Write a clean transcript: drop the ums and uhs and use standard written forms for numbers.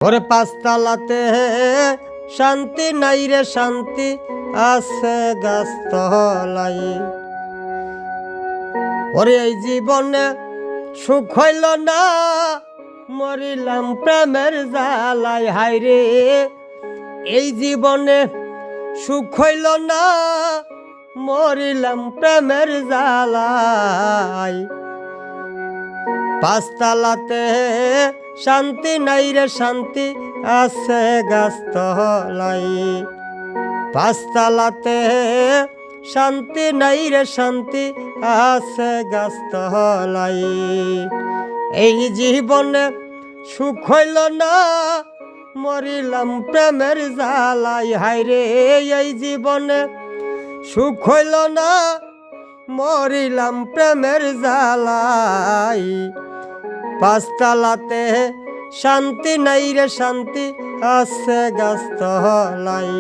ওরে পাঁচতলাতে শান্তি নাই রে শান্তি আছে গাছতলাই। ওরে এই জীবনে সুখ হইল না, মরিলাম প্রেমের জ্বালাই। হায়রে এই জীবনে সুখ হইল না, মরিলাম প্রেমের জ্বালাই। পাঁচতলাতে শান্তি নাই রে শান্তি আছে গাছতলাই। পাঁচতলাতে শান্তি নাই রে শান্তি আছে গাছতলাই। এই জীবনে সুখ হইল না, মরিলাম প্রেমের জ্বালাই। হায়রে এই জীবনে সুখ হইল না, মরিলাম প্রেমের জ্বালাই। পাঁচতলাতে শান্তি নাই রে শান্তি আছে গাছতলাই।